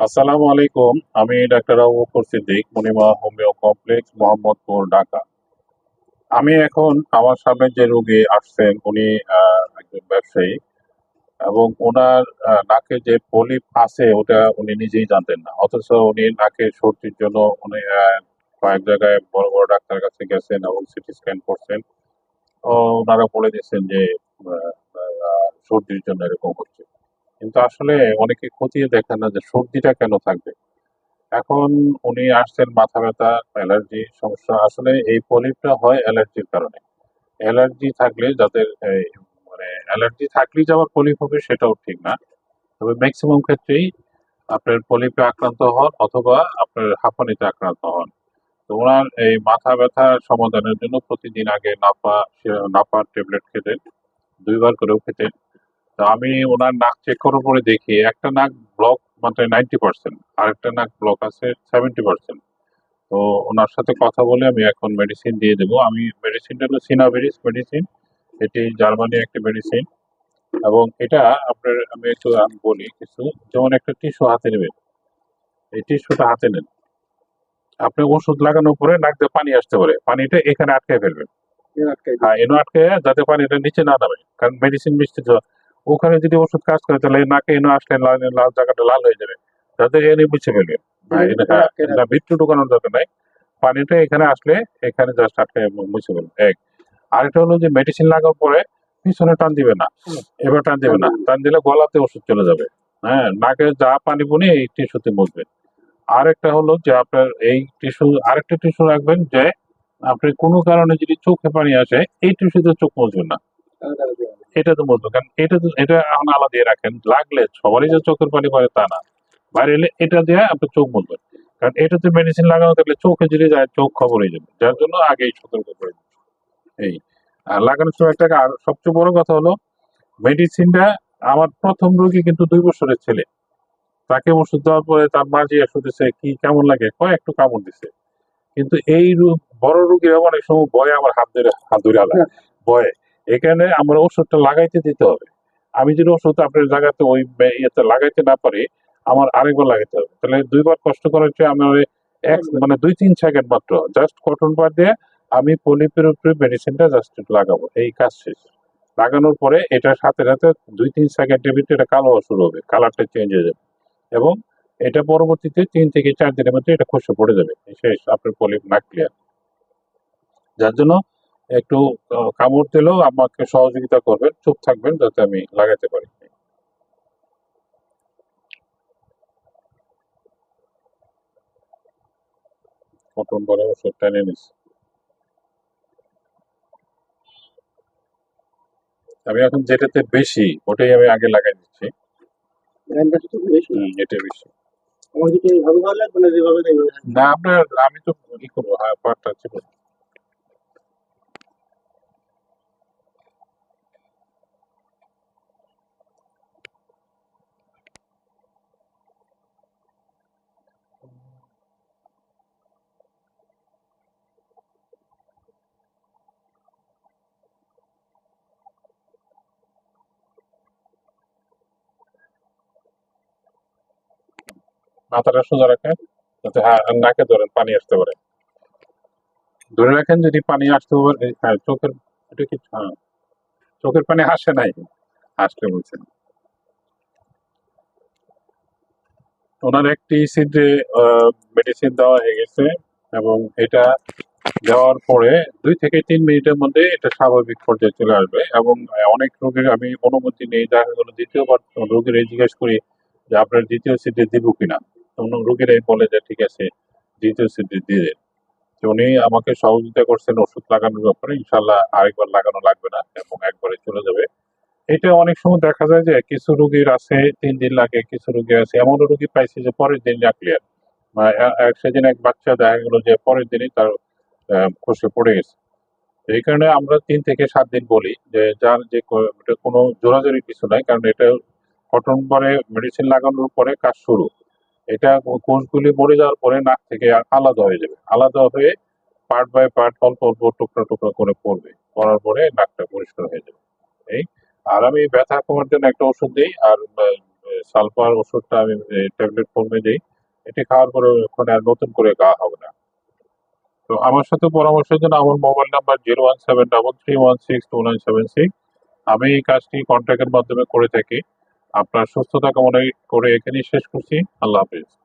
আসসালামু আলাইকুম। আমি doctor Abu Bakr Siddique, Monima homeo complex, Mohammadpur, Dhaka. আমি এখন আমার সামনে যে রোগী আসছেন উনি একজন ব্যবসায়ী এবং ওনার নাকে যে পলিপ আছে ওটা উনি নিজেই জানতেন না। অথচ উনি নাকের সর্দির জন্য উনি কয়েক জায়গায় বড় বড় ডাক্তারের কাছে গেছেন এবং সিটি স্ক্যান করছেন। ওনারা বলে দিচ্ছেন যে আহ, সর্দির জন্য এরকম হচ্ছে। কিন্তু আসলে অনেকে খতিয়ে দেখেন না যে সর্দিটা কেন থাকবে। এখন উনি আসছেন মাথা ব্যথা, অ্যালার্জি সমস্যা। আসলে এই পলিপটা হয় অ্যালার্জির কারণে। অ্যালার্জি থাকলে যাদের মানে অ্যালার্জি থাকলেই যে আবার পলিপ হবে সেটাও ঠিক না। তবে ম্যাক্সিমাম ক্ষেত্রেই আপনার পলিপে আক্রান্ত হন অথবা আপনার হাঁপানিতে আক্রান্ত হন। তো উনার এই মাথা ব্যথার সমাধানের জন্য প্রতিদিন আগে নাপার ট্যাবলেট খেতেন, ২ বার করেও খেতেন। তো আমি উনার নাক চেক করার পরে দেখি একটা নাক ব্লক মানে 90%, আরেকটা নাক ব্লক আছে 70%। তো ওনার সাথে কথা বলে আমি এখন মেডিসিন দিয়ে দেবো। আমি মেডিসিনটা হলো সিনাবেরিস মেডিসিন। এটি জার্মানি একটা মেডিসিন এবং এটা আপনার আমি বলি কিছু, যেমন একটা টিস্যু হাতে নেবেন। এই টিস্যুটা হাতে নেন। আপনি ওষুধ লাগানোর পরে নাক দিয়ে পানি আসতে পারে। পানিটা এখানে আটকায় ফেলবেন। হ্যাঁ, এনে আটকে যাতে পানিটা নিচে না নামে। কারণ মেডিসিন মিষ্টি তো ওখানে যদি ওষুধ কাজ করে তাহলে এই নাকে এনে আসলে লাল লাল জায়গাটা লাল হয়ে যাবে। যাতে এনে মুছে ফেলবেন। হ্যাঁ, না ভিতরে ঢুকানোর দরকার নাই। পানিটা এখানে আসলে এখানে জাস্ট আটকে মুছে ফেলবেন এক। আরেকটা হলো যে মেডিসিন লাগার পরে পিছনে টান দিবে না, এবার টান দিবে না, টান দিলে গলাতে ওষুধ চলে যাবে। হ্যাঁ, নাকে যা পানি বনি এই টিস্যুতে মুছবেন। আরেকটা হলো যে আপনার এই টিস্যু, আরেকটা টিস্যু রাখবেন যে আপনি কোনো কারণে যদি চোখে পানি আসে এই টিস্যুতে চোখ মুছবেন না, এটা তো মুছবেন। কারণ এটা এখন আলাদা দিয়ে রাখেন, লাগলে সবারই যে চোখের পানি পড়ে তা না, বাইরে এলে এটা দিয়ে আপনি চোখ মুছবেন। কারণ এটাতে মেডিসিন লাগানো থাকলে চোখে যদি যায় চোখ খবর হয়ে যাবে, যার জন্য আগেই সতর্ক করে দিন। এই আর লাগানোর সময় একটা আর সবচেয়ে বড় কথা হলো মেডিসিনটা, আমার প্রথম রোগী কিন্তু ২ বছরের ছেলে। তাকে ওষুধ দেওয়ার পরে তার মা জিজ্ঞাসা করতেছে কি কেমন লাগে, কয় একটু কামড় দিছে। কিন্তু এই বড় রোগীরা অনেক সময় ভয়ে আমার হাত ধরে আলায় ভয়ে। এখানে আমরা ওষুধটা লাগাইতে দিতে হবে। আমি যদি ওষুধ আপনার জায়গাতে ওই ইয়েতে লাগাইতে না পারি, আমার আরেকবার লাগাইতে হবে। তাহলে ২ বার কষ্ট করার চেয়ে আমি ওই মানে ২-৩ সেকেন্ড মাত্র জাস্ট কটন বার দিয়ে আমি পলিপের উপরে মেডিসিনটা জাস্ট লাগাবো। এই কাজ শেষ। লাগানোর পরে এটার সাথে সাথে ২-৩ সেকেন্ডের ভিতরে এটা কালো হওয়া শুরু হবে। কালারটা চেঞ্জ হয়ে যাবে। এবং এটা পরবর্তীতে ৩ থেকে ৪ দিনের মধ্যে এটা খসে পড়ে যাবে। শেষ, আপনার পলিপ নাক ক্লিয়ার। যার জন্য একটু কামড় দিলেও আমাকে সহযোগিতা করবেন, চুপ থাকবেন যাতে আমি লাগাতে পারি। কটন করে ওষুধটা এনে নিচ্ছি। আমি এখন যেটাতে বেশি ওটাই আমি আগে লাগাই দিচ্ছি। এটা বেশি। না আপনার আমি তো ই করবো, হ্যাঁ পার্টটা ছিল। মাথাটা সোজা রাখেন যাতে হ্যাঁ নাকে ধরেন পানি আসতে পারে। ধরে রাখেন যদি পানি আসতে পারে, হ্যাঁ চোখের, এটা কি হ্যাঁ চোখের পানি আসে নাই, আসলে বলছেন। ওনার একটি সিডে মেডিসিন দেওয়া হয়ে গেছে এবং এটা দেওয়ার পরে ২ থেকে ৩ মিনিটের মধ্যে এটা স্বাভাবিক পর্যায়ে চলে আসবে এবং অনেক রোগীর আমি অনুমতি নেই, দেখা গেল দ্বিতীয়বার রোগীর জিজ্ঞেস করি যে আপনার দ্বিতীয় সিডে দিব কিনা, তখন রোগীরাই বলে যে ঠিক আছে দ্বিতীয় সিডে দিয়ে দেন। তো উনি আমাকে সহযোগিতা করছেন ওষুধ লাগানোর ব্যাপারে, ইনশাল্লাহ আরেকবার লাগানো লাগবে না এবং একবারে চলে যাবে। এটা অনেক সময় দেখা যায় যে কিছু রোগীর আছে ৩ দিন লাগে, কিছু রোগী আছে এমনও রোগী পাইছে যে পরের দিন ক্লিয়ার। সেদিন এক বাচ্চা দেখা গেল যে পরের দিনই তার খসে পড়ে গেছে। তো এই কারণে আমরা ৩ থেকে ৭ দিন বলি যে যার যে এটা কোনো জোরাজুরি কিছু নাই, কারণ এটা কটন পরে মেডিসিন লাগানোর পরে কাজ শুরু। এটা কোষগুলি মরে যাওয়ার পরে নাক থেকে আলাদা হয়ে যাবে, আলাদা হয়ে পার্ট বাই পার্ট অল্প অল্প টুকরা টুকরা করে পড়বে, পড়ার পরে নাকটা পরিষ্কার হয়ে যাবে। এই আর আমি ব্যথা কমার জন্য একটা ওষুধ দিই আর সালফার ওষুধটা আমি ট্যাবলেট ফর্মে দিই। এটি খাওয়ার পরে ওখানে আর নতুন করে গা হবে না। তো আমার সাথে পরামর্শের জন্য আমার মোবাইল নাম্বার 01733162976। আমি এই কাজটি কন্ট্যাক্টের মাধ্যমে করে থাকি। আপনার সুস্থতা কামনা করে এখানেই শেষ করছি। আল্লাহ হাফেজ।